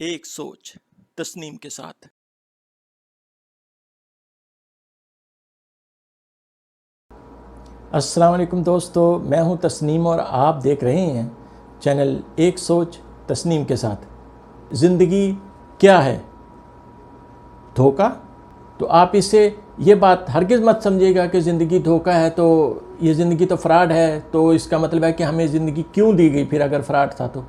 ایک سوچ تسنیم کے ساتھ۔ السلام علیکم دوستو، میں ہوں تسنیم اور آپ دیکھ رہے ہیں چینل ایک سوچ تسنیم کے ساتھ۔ زندگی کیا ہے؟ دھوکہ؟ تو آپ اس سے یہ بات ہرگز مت سمجھیے گا کہ زندگی دھوکہ ہے تو یہ زندگی تو فراڈ ہے، تو اس کا مطلب ہے کہ ہمیں زندگی کیوں دی گئی پھر اگر فراڈ تھا تو؟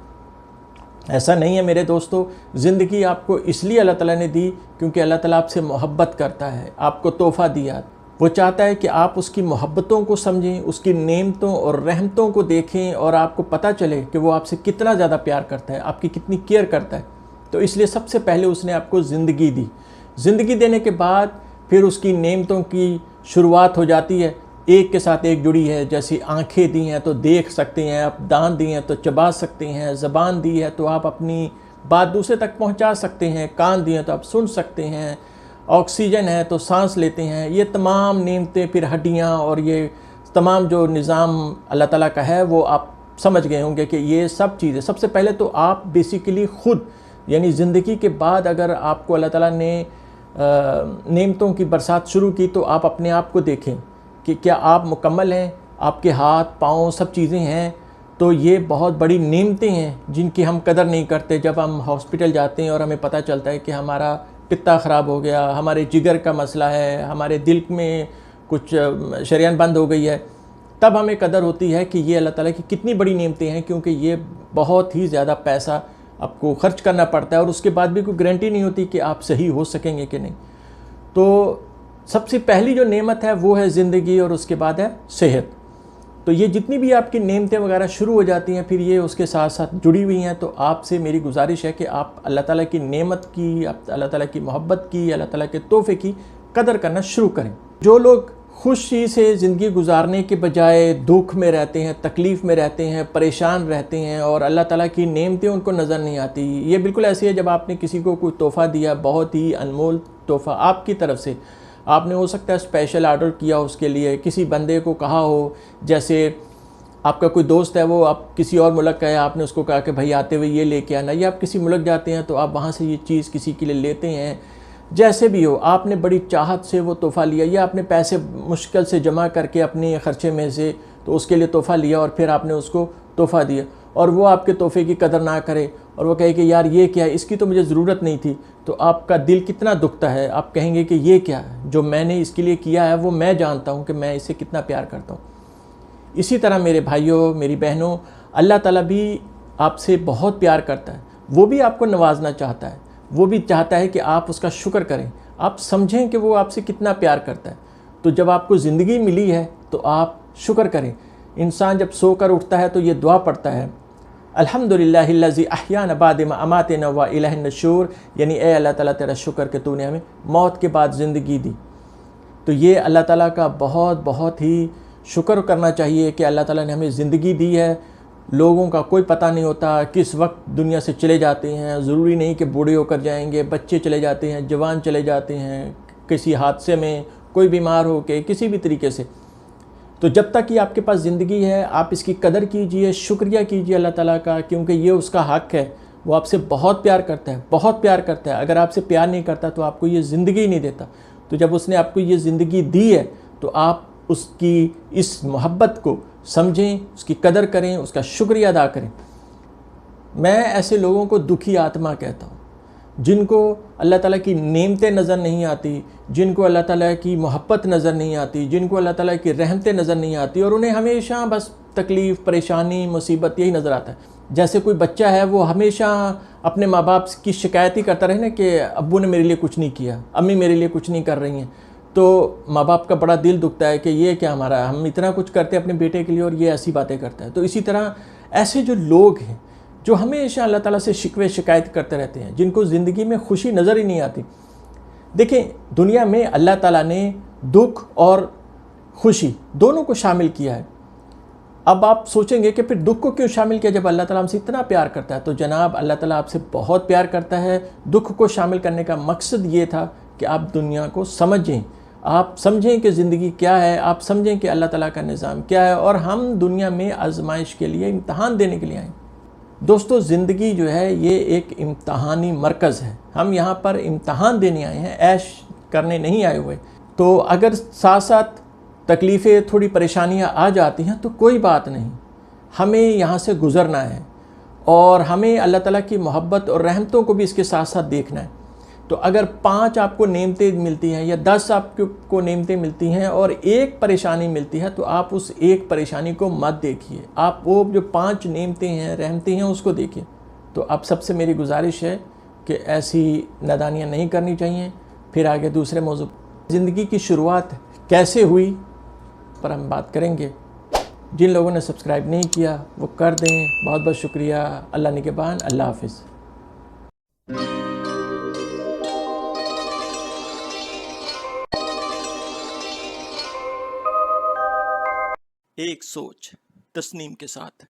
ایسا نہیں ہے میرے دوستو۔ زندگی آپ کو اس لیے اللہ تعالیٰ نے دی کیونکہ اللہ تعالیٰ آپ سے محبت کرتا ہے، آپ کو تحفہ دیا۔ وہ چاہتا ہے کہ آپ اس کی محبتوں کو سمجھیں، اس کی نعمتوں اور رحمتوں کو دیکھیں اور آپ کو پتہ چلے کہ وہ آپ سے کتنا زیادہ پیار کرتا ہے، آپ کی کتنی کیئر کرتا ہے۔ تو اس لیے سب سے پہلے اس نے آپ کو زندگی دی۔ زندگی دینے کے بعد پھر اس کی نعمتوں کی شروعات ہو جاتی ہے، ایک کے ساتھ ایک جڑی ہے۔ جیسے آنکھیں دی ہیں تو دیکھ سکتے ہیں آپ، دانت دی ہیں تو چبا سکتے ہیں، زبان دی ہے تو آپ اپنی بات دوسرے تک پہنچا سکتے ہیں، کان دی ہیں تو آپ سن سکتے ہیں، آکسیجن ہے تو سانس لیتے ہیں۔ یہ تمام نعمتیں، پھر ہڈیاں اور یہ تمام جو نظام اللہ تعالیٰ کا ہے وہ آپ سمجھ گئے ہوں گے کہ یہ سب چیزیں۔ سب سے پہلے تو آپ بیسیکلی خود، یعنی زندگی کے بعد اگر آپ کو اللہ تعالیٰ نے نعمتوں کی برسات شروع کی تو آپ اپنے آپ کو دیکھیں کہ کیا آپ مکمل ہیں، آپ کے ہاتھ پاؤں سب چیزیں ہیں۔ تو یہ بہت بڑی نعمتیں ہیں جن کی ہم قدر نہیں کرتے۔ جب ہم ہاسپٹل جاتے ہیں اور ہمیں پتہ چلتا ہے کہ ہمارا پتا خراب ہو گیا، ہمارے جگر کا مسئلہ ہے، ہمارے دل میں کچھ شریان بند ہو گئی ہے، تب ہمیں قدر ہوتی ہے کہ یہ اللہ تعالیٰ کی کتنی بڑی نعمتیں ہیں، کیونکہ یہ بہت ہی زیادہ پیسہ آپ کو خرچ کرنا پڑتا ہے اور اس کے بعد بھی کوئی گارنٹی نہیں ہوتی کہ آپ صحیح ہو سکیں گے کہ نہیں۔ تو سب سے پہلی جو نعمت ہے وہ ہے زندگی، اور اس کے بعد ہے صحت۔ تو یہ جتنی بھی آپ کی نعمتیں وغیرہ شروع ہو جاتی ہیں پھر یہ اس کے ساتھ ساتھ جڑی ہوئی ہیں۔ تو آپ سے میری گزارش ہے کہ آپ اللہ تعالیٰ کی نعمت کی، اللہ تعالیٰ کی محبت کی، اللہ تعالیٰ کے تحفے کی قدر کرنا شروع کریں۔ جو لوگ خوشی سے زندگی گزارنے کے بجائے دکھ میں رہتے ہیں، تکلیف میں رہتے ہیں، پریشان رہتے ہیں اور اللہ تعالیٰ کی نعمتیں ان کو نظر نہیں آتی، یہ بالکل ایسی ہے جب آپ نے کسی کو کوئی تحفہ دیا، بہت ہی انمول تحفہ آپ کی طرف سے، آپ نے ہو سکتا ہے اسپیشل آرڈر کیا اس کے لیے، کسی بندے کو کہا ہو، جیسے آپ کا کوئی دوست ہے وہ آپ کسی اور ملک کا ہے، آپ نے اس کو کہا کہ بھائی آتے ہوئے یہ لے کے آنا، یا آپ کسی ملک جاتے ہیں تو آپ وہاں سے یہ چیز کسی کے لیے لیتے ہیں۔ جیسے بھی ہو، آپ نے بڑی چاہت سے وہ تحفہ لیا، یا آپ نے پیسے مشکل سے جمع کر کے اپنے خرچے میں سے تو اس کے لیے تحفہ لیا اور پھر آپ نے اس کو تحفہ دیا، اور وہ آپ کے تحفے کی قدر نہ کرے اور وہ کہے کہ یار یہ کیا ہے، اس کی تو مجھے ضرورت نہیں تھی، تو آپ کا دل کتنا دکھتا ہے۔ آپ کہیں گے کہ یہ کیا ہے جو میں نے اس کے لیے کیا ہے، وہ میں جانتا ہوں کہ میں اسے کتنا پیار کرتا ہوں۔ اسی طرح میرے بھائیوں، میری بہنوں، اللہ تعالیٰ بھی آپ سے بہت پیار کرتا ہے، وہ بھی آپ کو نوازنا چاہتا ہے، وہ بھی چاہتا ہے کہ آپ اس کا شکر کریں، آپ سمجھیں کہ وہ آپ سے کتنا پیار کرتا ہے۔ تو جب آپ کو زندگی ملی ہے تو آپ شکر کریں۔ انسان جب سو کر اٹھتا ہے تو یہ دعا پڑھتا ہے، الحمدللہ الذی احیانا بعد ما اماتنا والیہ النشور، یعنی اے اللہ تعالیٰ تیرا شکر کہ تو نے ہمیں موت کے بعد زندگی دی۔ تو یہ اللہ تعالیٰ کا بہت ہی شکر کرنا چاہیے کہ اللہ تعالیٰ نے ہمیں زندگی دی ہے۔ لوگوں کا کوئی پتہ نہیں ہوتا کس وقت دنیا سے چلے جاتے ہیں، ضروری نہیں کہ بوڑھے ہو کر جائیں گے، بچے چلے جاتے ہیں، جوان چلے جاتے ہیں، کسی حادثے میں، کوئی بیمار ہو کے، کسی بھی طریقے سے۔ تو جب تک یہ آپ کے پاس زندگی ہے آپ اس کی قدر کیجئے، شکریہ کیجئے اللہ تعالیٰ کا، کیونکہ یہ اس کا حق ہے۔ وہ آپ سے بہت پیار کرتا ہے، بہت پیار کرتا ہے۔ اگر آپ سے پیار نہیں کرتا تو آپ کو یہ زندگی نہیں دیتا۔ تو جب اس نے آپ کو یہ زندگی دی ہے تو آپ اس کی اس محبت کو سمجھیں، اس کی قدر کریں، اس کا شکریہ ادا کریں۔ میں ایسے لوگوں کو دکھی آتما کہتا ہوں جن کو اللہ تعالیٰ کی نعمتیں نظر نہیں آتی، جن کو اللہ تعالیٰ کی محبت نظر نہیں آتی، جن کو اللہ تعالیٰ کی رحمتیں نظر نہیں آتی، اور انہیں ہمیشہ بس تکلیف، پریشانی، مصیبت یہی نظر آتا ہے۔ جیسے کوئی بچہ ہے وہ ہمیشہ اپنے ماں باپ کی شکایت ہی کرتا رہے نا کہ ابو نے میرے لیے کچھ نہیں کیا، امی میرے لیے کچھ نہیں کر رہی ہیں، تو ماں باپ کا بڑا دل دکھتا ہے کہ یہ کیا ہمارا، ہم اتنا کچھ کرتے ہیں اپنے بیٹے کے لیے اور یہ ایسی باتیں کرتا ہے۔ تو اسی طرح ایسے جو لوگ ہیں جو ہمیشہ اللہ تعالیٰ سے شکوے شکایت کرتے رہتے ہیں، جن کو زندگی میں خوشی نظر ہی نہیں آتی۔ دیکھیں، دنیا میں اللہ تعالیٰ نے دکھ اور خوشی دونوں کو شامل کیا ہے۔ اب آپ سوچیں گے کہ پھر دکھ کو کیوں شامل کیا جب اللہ تعالیٰ ہم سے اتنا پیار کرتا ہے؟ تو جناب اللہ تعالیٰ آپ سے بہت پیار کرتا ہے۔ دکھ کو شامل کرنے کا مقصد یہ تھا کہ آپ دنیا کو سمجھیں، آپ سمجھیں کہ زندگی کیا ہے, آپ سمجھیں کہ اللہ تعالیٰ کا نظام کیا ہے, اور ہم دنیا میں آزمائش کے لیے, امتحان دینے کے لیے آئے. دوستو, زندگی جو ہے یہ ایک امتحانی مرکز ہے. ہم یہاں پر امتحان دینے آئے ہیں, عیش کرنے نہیں آئے ہوئے. تو اگر ساتھ ساتھ تکلیفیں, تھوڑی پریشانیاں آ جاتی ہیں تو کوئی بات نہیں, ہمیں یہاں سے گزرنا ہے, اور ہمیں اللہ تعالیٰ کی محبت اور رحمتوں کو بھی اس کے ساتھ ساتھ دیکھنا ہے. تو اگر 5 آپ کو نعمتیں ملتی ہیں یا 10 آپ کو نعمتیں ملتی ہیں اور ایک پریشانی ملتی ہے, تو آپ اس ایک پریشانی کو مت دیکھیے, آپ وہ جو 5 نعمتیں ہیں, رحمتیں ہیں, اس کو دیکھیے. تو اب سب سے میری گزارش ہے کہ ایسی نادانیاں نہیں کرنی چاہیے. پھر آگے دوسرے موضوع, زندگی کی شروعات کیسے ہوئی پر ہم بات کریں گے. جن لوگوں نے سبسکرائب نہیں کیا وہ کر دیں. بہت بہت شکریہ. اللہ نگہبان. اللہ حافظ. ایک سوچ تسنیم کے ساتھ.